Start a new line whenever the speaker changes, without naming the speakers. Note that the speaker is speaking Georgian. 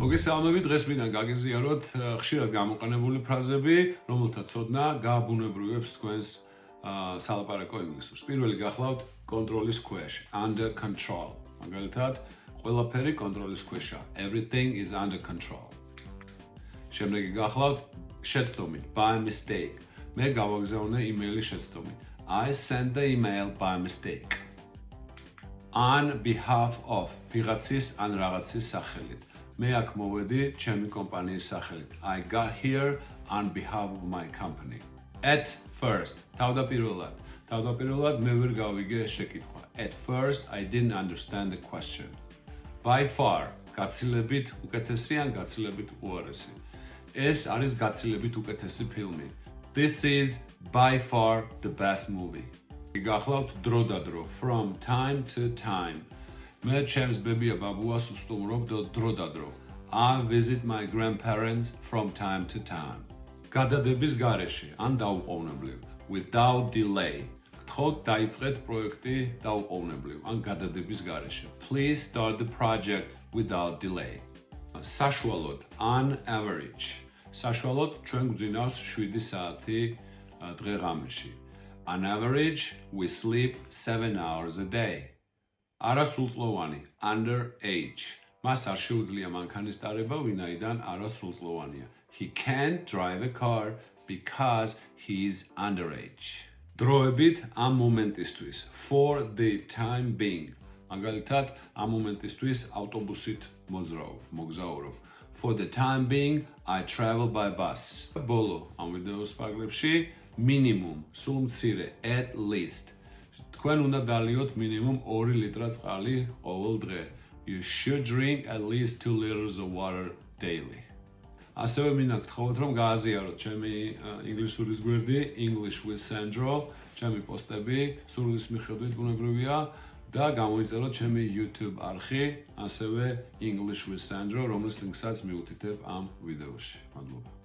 მოგესალმებით, დღეს მინდა გაგიზიაროთ ხშირად გამოყენებული ფრაზები, რომელთა ცოდნა გააბუნებრივებს თქვენს სალაპარაკო ინგლისურს. პირველი გახლავთ კონტროლის ქვეშ, under control. მაგალითად, ყველაფერი კონტროლის ქვეშა. Everything is under control. შემდეგი გახლავთ შეცდომით, by mistake. მე გავაგზავნე იმეილის შეცდომით. I sent the email by mistake. On behalf of ვიღაცის ან რაღაცის სახელით. მე აქ მოვედი ჩემი კომპანიის სახელით. I got here on behalf of my company. At first, თავდაპირველად მე ვერ გავიგე შეკითხვა. At first, I didn't understand the question. By far, გაცილებით უკეთესი ან გაცილებით უარესი. ეს არის გაცილებით უკეთესი ფილმი. This is by far the best movie. გახლავთ დროდადრო, from time to time. მე ჩემს ბებია ბაბუას უსტუმრობ დროდადრო. I visit my grandparents from time to time. გადადების გარეშე, ან დაუყოვნებლივ, without delay. გთხოვთ დაიწყეთ პროექტი დაუყოვნებლივ, ან გადადების გარეშე. Please start the project without delay. საშუალოდ, on average. საშუალოდ ჩვენ გვძინავს 7 საათი დღე-ღამეში. On average, we sleep 7 hours a day. არასრულწლოვანი, underage. მას არ შეუძლია მანქანისტარება, ვინაიდან არასრულწლოვანია. He can't drive a car because he's underage. დროებით ამ მომენტისთვის, for the time being. მაგალითად, ამ მომენტისთვის ავტობუსით მოგზაურობ. For the time being, I travel by bus. ბოლო ამ ვიდეოს პარაგრაფში minimum, სულ მცირე, at least. თქვენ უნდა დალიოთ minimum 2 ლიტრა წყალი ყოველ დღე. You should drink at least 2 liters of water daily. ასევე მინდა გთხოვოთ, რომ გააზიაროთ ჩემი ინგლისურის გვერდი English with Sandro, ჩემი პოსტები სურვილის მიხედვით ბუნებრივია და გამოიწეროთ ჩემი YouTube არხი, ასევე English with Sandro, რომლის ლინკსაც მიუთითებ ამ ვიდეოში. მადლობა.